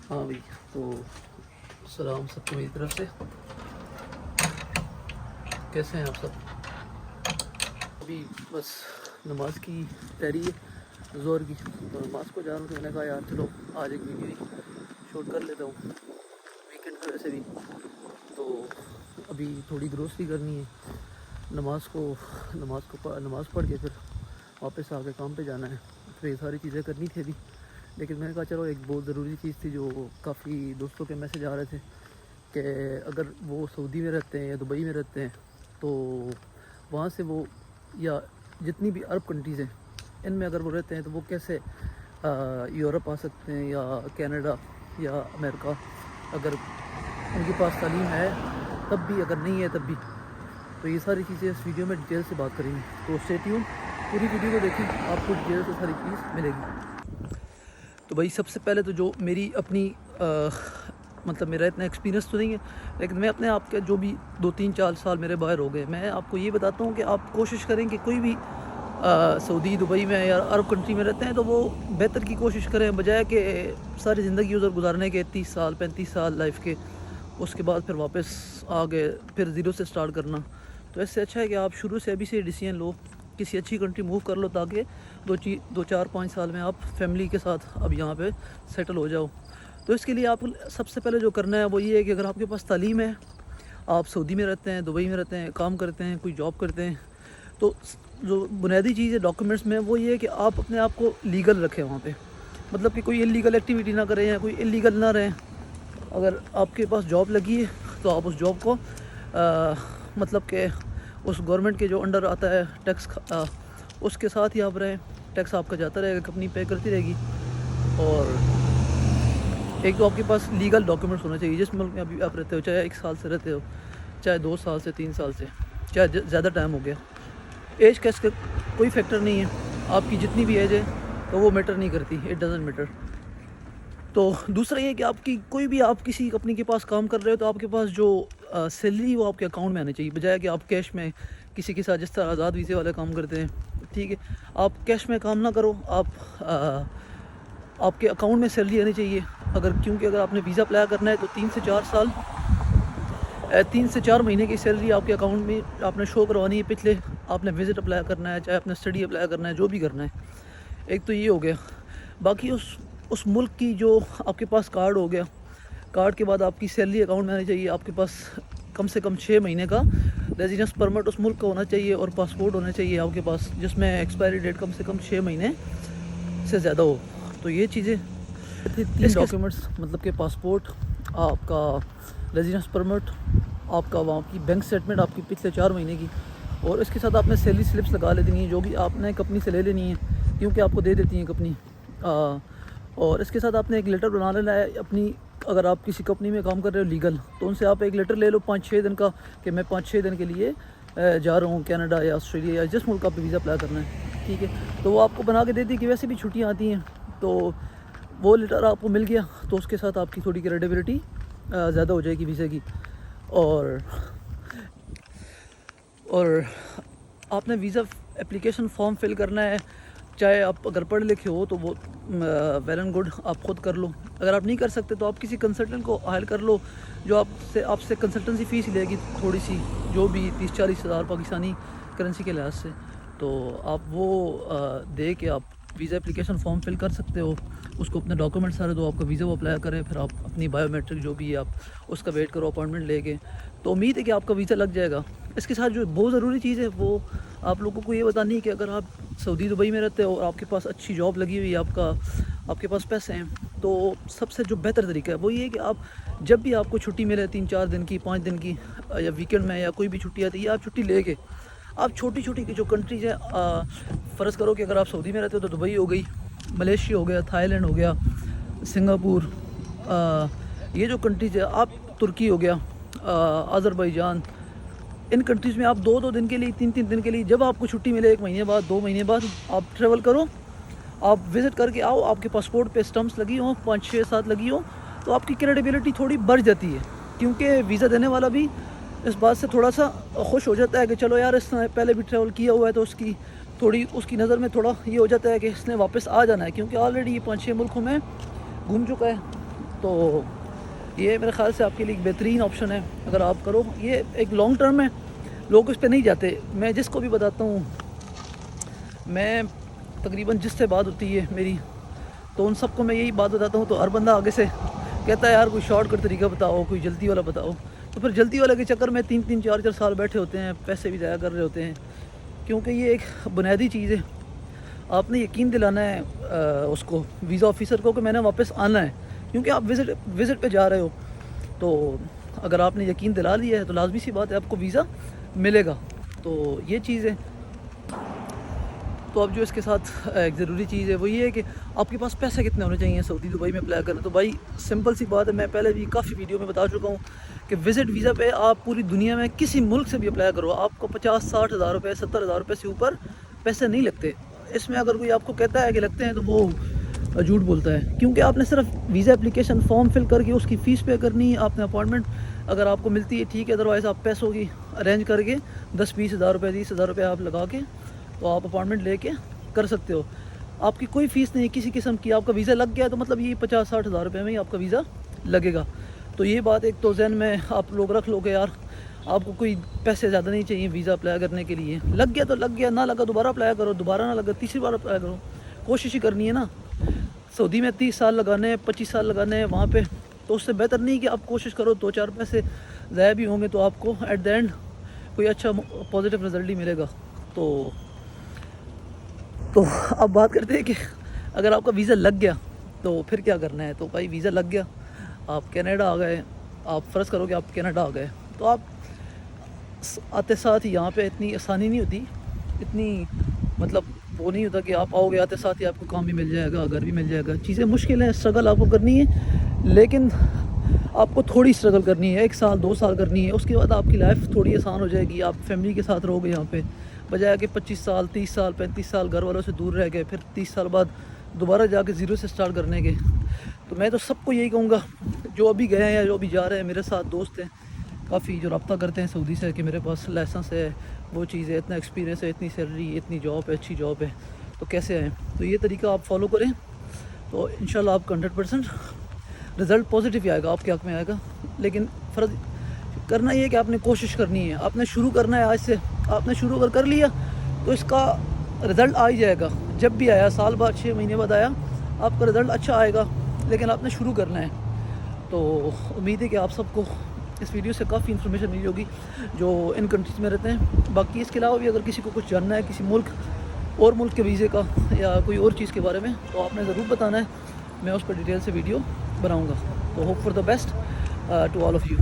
ہاں بھائی، تو سلام سب کو میری طرف سے. کیسے ہیں آپ سب؟ ابھی بس نماز کی تیاری ہے زور کی، تو نماز کو جا رہا ہوں. تو میں نے کہا یار چلو آج ایک ویڈیو ہی شوٹ کر لیتا ہوں، ویکینڈ ہے ویسے بھی. تو ابھی تھوڑی گروسری کرنی ہے، نماز پڑھ کے پھر واپس آ کے کام پہ جانا ہے. پھر یہ ساری چیزیں کرنی تھی ابھی، لیکن میں نے کہا چلو ایک بہت ضروری چیز تھی جو کافی دوستوں کے میسج آ رہے تھے کہ اگر وہ سعودی میں رہتے ہیں یا دبئی میں رہتے ہیں تو وہاں سے وہ یا جتنی بھی عرب کنٹریز ہیں ان میں اگر وہ رہتے ہیں تو وہ کیسے یورپ آ سکتے ہیں یا کینیڈا یا امریکہ، اگر ان کے پاس تعلیم ہے تب بھی، اگر نہیں ہے تب بھی. تو یہ ساری چیزیں اس ویڈیو میں ڈیٹیل سے بات کریں گے، تو اسٹے ٹیون، پوری ویڈیو کو دیکھیں، آپ کو ڈیٹیل سے ساری چیز ملے گی. تو بھائی سب سے پہلے تو جو میری اپنی مطلب میرا اتنا ایکسپیرینس تو نہیں ہے، لیکن میں اپنے آپ کے جو بھی 2-3-4 سال میرے باہر ہو گئے، میں آپ کو یہ بتاتا ہوں کہ آپ کوشش کریں کہ کوئی بھی سعودی، دبئی میں یا عرب کنٹری میں رہتے ہیں تو وہ بہتر کی کوشش کریں، بجائے کہ ساری زندگی ادھر گزارنے کے 30 سال 35 سال لائف کے، اس کے بعد پھر واپس آ گئے پھر زیرو سے سٹارٹ کرنا. تو اس سے اچھا ہے کہ آپ شروع سے ابھی سے ڈیسیژن لو، کسی اچھی کنٹری موو کر لو، تاکہ 2-4-5 سال میں آپ فیملی کے ساتھ اب یہاں پہ سیٹل ہو جاؤ. تو اس کے لیے آپ سب سے پہلے جو کرنا ہے وہ یہ ہے کہ اگر آپ کے پاس تعلیم ہے، آپ سعودی میں رہتے ہیں، دبئی میں رہتے ہیں، کام کرتے ہیں، کوئی جاب کرتے ہیں، تو جو بنیادی چیز ہے ڈاکومنٹس میں وہ یہ ہے کہ آپ اپنے آپ کو لیگل رکھیں وہاں پہ. مطلب کہ کوئی انلیگل ایکٹیویٹی نہ کریں یا کوئی انلیگل نہ رہیں. اگر آپ کے پاس جاب لگی ہے تو آپ اس جاب کو مطلب کہ اس گورنمنٹ کے جو انڈر آتا ہے ٹیکس، اس کے ساتھ ہی آپ رہیں. ٹیکس آپ کا جاتا رہے گا، کمپنی پے کرتی رہے گی. اور ایک تو آپ کے پاس لیگل ڈاکیومنٹس ہونا چاہیے جس ملک میں ابھی آپ رہتے ہو، چاہے 1 سال سے رہتے ہو، چاہے 2 سال سے، 3 سال سے، چاہے زیادہ ٹائم ہو گیا. ایج کا اس کا کوئی فیکٹر نہیں ہے، آپ کی جتنی بھی ایج ہے تو وہ میٹر نہیں کرتی، اٹ ڈزنٹ میٹر. تو دوسرا یہ کہ آپ کی کوئی بھی آپ کسی کمپنی کے پاس کام کر رہے ہو تو آپ کے پاس جو سیلری وہ آپ کے اکاؤنٹ میں آنی چاہیے، بجائے کہ آپ کیش میں کسی کے ساتھ جس طرح آزاد ویزے والے کام کرتے ہیں. ٹھیک ہے، آپ کیش میں کام نہ کرو، آپ کے اکاؤنٹ میں سیلری آنی چاہیے. کیونکہ اگر آپ نے ویزا اپلائی کرنا ہے تو 3 سے 4 مہینے کی سیلری آپ کے اکاؤنٹ میں آپ نے شو کروانی ہے. پچھلے آپ نے وزٹ اپلائی کرنا ہے، چاہے آپ نے اسٹڈی اپلائی کرنا ہے، جو بھی کرنا ہے. ایک تو یہ ہو گیا. باقی اس ملک کی جو آپ کے پاس کارڈ ہو گیا، کارڈ کے بعد آپ کی سیلری اکاؤنٹ میں آنی چاہیے. آپ کے پاس کم سے کم 6 مہینے کا ریزیڈنس پرمٹ اس ملک کا ہونا چاہیے، اور پاسپورٹ ہونا چاہیے آپ کے پاس جس میں ایکسپائری ڈیٹ کم سے کم 6 مہینے سے زیادہ ہو. تو یہ چیزیں 3 ڈاکیومنٹس، مطلب کہ پاسپورٹ، آپ کا ریزیڈنس پرمٹ، آپ کا وہاں کی بینک اسٹیٹمنٹ آپ کی پچھلے 4 مہینے کی، اور اس کے ساتھ آپ نے سیلری سلپس لگا لینی ہے جو کہ آپ نے کمپنی سے لے لینی ہے، کیونکہ آپ کو دے دیتی ہیں کمپنی. اور اس کے ساتھ آپ نے ایک لیٹر بنا لینا ہے اپنی، اگر آپ کسی کمپنی میں کام کر رہے ہو لیگل، تو ان سے آپ ایک لیٹر لے لو 5-6 دن کا، کہ میں 5-6 دن کے لیے جا رہا ہوں کینیڈا یا آسٹریلیا یا جس ملک کا آپ کو ویزا اپلائی کرنا ہے. ٹھیک ہے، تو وہ آپ کو بنا کے دے دی کہ ویسے بھی چھٹیاں آتی ہیں، تو وہ لیٹر آپ کو مل گیا تو اس کے ساتھ آپ کی تھوڑی کریڈیبلٹی زیادہ ہو جائے گی ویزے کی. اور آپ نے ویزا اپلیکیشن فارم فل کرنا ہے، چاہے آپ اگر پڑھ لکھے ہو تو وہ ویل اینڈ گڈ، آپ خود کر لو. اگر آپ نہیں کر سکتے تو آپ کسی کنسلٹنٹ کو ہائر کر لو جو آپ سے کنسلٹنسی فیس لے گی تھوڑی سی، جو بھی 30-40 ہزار پاکستانی کرنسی کے لحاظ سے. تو آپ وہ دے کے آپ ویزا اپلیکیشن فارم فل کر سکتے ہو. اس کو اپنے ڈاکومنٹ سارے دو، آپ کا ویزا وہ اپلائی کریں، پھر آپ اپنی بایو میٹرک جو بھی ہے آپ اس کا ویٹ کرو اپوائنٹمنٹ لے کے. تو امید ہے کہ آپ کا ویزا لگ جائے گا. اس کے ساتھ جو بہت ضروری چیز ہے وہ آپ لوگوں کو یہ بتانی ہے کہ اگر آپ سعودی دبئی میں رہتے ہو اور آپ کے پاس اچھی جاب لگی ہوئی ہے، آپ کے پاس پیسے ہیں، تو سب سے جو بہتر طریقہ ہے وہ یہ ہے کہ آپ جب بھی آپ کو چھٹی ملے 3-4 دن کی، 5 دن کی، یا ویکینڈ میں یا کوئی بھی چھٹی آتی ہے، آپ چھٹی لے کے آپ چھوٹی کی جو کنٹریز ہیں، فرض کرو کہ اگر آپ سعودی میں رہتے ہو تو دبئی ہو گئی، ملیشیا ہو گیا، تھائی لینڈ ہو گیا، سنگاپور، یہ جو کنٹریز ہے، آپ ترکی ہو گیا، آذربائیجان، ان کنٹریز میں آپ 2 دن کے لیے، 3 دن کے لیے، جب آپ کو چھٹی ملے 1 مہینے بعد، 2 مہینے بعد، آپ ٹریول کرو، آپ وزٹ کر کے آؤ. آپ کے پاسپورٹ پہ اسٹمپس لگی ہوں، 5-6-7 لگی ہوں، تو آپ کی کریڈیبلٹی تھوڑی بڑھ جاتی ہے. کیونکہ ویزا دینے والا بھی اس بات سے تھوڑا سا خوش ہو جاتا ہے کہ چلو یار اس نے پہلے بھی ٹریول کیا ہوا ہے، تو اس کی نظر میں تھوڑا یہ ہو جاتا ہے کہ اس نے واپس آ جانا ہے، کیونکہ آلریڈی یہ 5-6 ملکوں میں گھوم چکا ہے. تو یہ میرے خیال سے آپ کے لیے ایک بہترین آپشن ہے اگر آپ کرو. یہ ایک لانگ ٹرم ہے, لوگ اس پہ نہیں جاتے. میں جس کو بھی بتاتا ہوں, میں تقریباً جس سے بات ہوتی ہے میری, تو ان سب کو میں یہی بات بتاتا ہوں. تو ہر بندہ آگے سے کہتا ہے یار کوئی شارٹ کٹ طریقہ بتاؤ, کوئی جلدی والا بتاؤ. تو پھر جلدی والے کے چکر میں 3-3 4-4 سال بیٹھے ہوتے ہیں, پیسے بھی ضائع کر رہے ہوتے ہیں, کیونکہ یہ ایک بنیادی چیز ہے. آپ نے یقین دلانا ہے اس کو, ویزا آفیسر کو, کہ میں نے واپس آنا ہے, کیونکہ آپ وزٹ پہ جا رہے ہو. تو اگر آپ نے یقین دلا لیا ہے تو لازمی سی بات ہے آپ کو ویزا ملے گا. تو یہ چیز ہے. تو اب جو اس کے ساتھ ایک ضروری چیز ہے وہ یہ ہے کہ آپ کے پاس پیسے کتنے ہونے چاہیے سعودی دبئی میں اپلائی کرنا. تو بھائی سمپل سی بات ہے, میں پہلے بھی کافی ویڈیو میں بتا چکا ہوں کہ وزٹ ویزا پہ آپ پوری دنیا میں کسی ملک سے بھی اپلائی کرو, آپ کو 50-60 ہزار روپے 70 ہزار روپے سے اوپر پیسے نہیں لگتے. اس میں اگر کوئی آپ کو کہتا ہے کہ لگتے ہیں تو وہ جھوٹ بولتا ہے, کیونکہ آپ نے صرف ویزا اپلیکیشن فارم فل کر کے اس کی فیس پے کرنی ہے. آپ نے اپوائنٹمنٹ اگر آپ کو ملتی ہے ٹھیک ہے, ادروائز آپ پیسوں کی ارینج کر کے 10-20 ہزار روپے 30 ہزار روپے آپ لگا کے تو آپ اپوائنٹمنٹ لے کے کر سکتے ہو. آپ کی کوئی فیس نہیں کسی قسم کی. آپ کا ویزا لگ گیا تو مطلب یہ 50-60 ہزار روپے میں ہی آپ کا ویزا لگے گا. تو یہ بات ایک تو ذہن میں آپ لوگ رکھ لو کہ یار آپ کو کوئی پیسے زیادہ نہیں چاہیے ویزا اپلائی کرنے کے لیے. لگ گیا تو لگ گیا, نہ لگا دوبارہ اپلائی کرو, دوبارہ نہ لگا تیسری بار اپلائی کرو. کوشش ہی کرنی ہے نا. سعودی میں 30 سال لگانے ہیں, 25 سال لگانے ہیں وہاں پہ, تو اس سے بہتر نہیں کہ آپ کوشش کرو 2-4 پیسے ضائع بھی ہوں گے تو آپ کو ایٹ دا اینڈ کوئی اچھا پازیٹیو رزلٹ ہی ملے گا. تو اب بات کرتے ہیں کہ اگر آپ کا ویزا لگ گیا تو پھر کیا کرنا ہے. تو بھائی ویزا لگ گیا, آپ کینیڈا آ گئے, آپ فرض کرو کہ آپ کینیڈا آ گئے, تو آپ آتے ساتھ ہی یہاں پہ اتنی آسانی نہیں ہوتی, اتنی مطلب وہ نہیں ہوتا کہ آپ آؤ گے آتے ساتھ ہی آپ کو کام بھی مل جائے گا, گھر بھی مل جائے گا. چیزیں مشکل ہیں, اسٹرگل آپ کو کرنی ہے, لیکن آپ کو تھوڑی اسٹرگل کرنی ہے, 1 سال 2 سال کرنی ہے. اس کے بعد آپ کی لائف تھوڑی آسان ہو جائے گی. آپ فیملی کے ساتھ رہو گے یہاں پہ, بجائے کہ 25 سال 30 سال 35 سال گھر والوں سے دور رہ گئے, پھر 30 سال بعد دوبارہ جا کے زیرو سے سٹارٹ کرنے کے. تو میں تو سب کو یہی کہوں گا جو ابھی گئے ہیں یا جو ابھی جا رہے ہیں, میرے ساتھ دوست ہیں کافی جو رابطہ کرتے ہیں سعودی سے کہ میرے پاس لائسنس ہے, وہ چیز ہے, اتنا ایکسپیرینس ہے, اتنی سیلری, اتنی جاب ہے, اچھی جاب ہے, تو کیسے آئیں. تو یہ طریقہ آپ فالو کریں تو انشاءاللہ آپ کا 100% رزلٹ پازیٹیو ہی آئے گا, آپ کے حق میں آئے گا. لیکن فرض کرنا یہ ہے کہ آپ نے کوشش کرنی ہے, آپ نے شروع کرنا ہے آج سے. آپ نے شروع اگر کر لیا تو اس کا رزلٹ آ ہی جائے گا. جب بھی آیا, سال بعد 6 مہینے بعد آیا, آپ کا رزلٹ اچھا آئے گا, لیکن آپ نے شروع کرنا ہے. تو امید ہے کہ آپ سب کو اس ویڈیو سے کافی انفارمیشن ملی ہوگی جو ان کنٹریز میں رہتے ہیں. باقی اس کے علاوہ بھی اگر کسی کو کچھ جاننا ہے کسی ملک اور ملک کے ویزے کا یا کوئی اور چیز کے بارے میں, تو آپ نے ضرور بتانا ہے, میں اس پر ڈیٹیل سے ویڈیو بناؤں گا. تو hope for the best to all of you.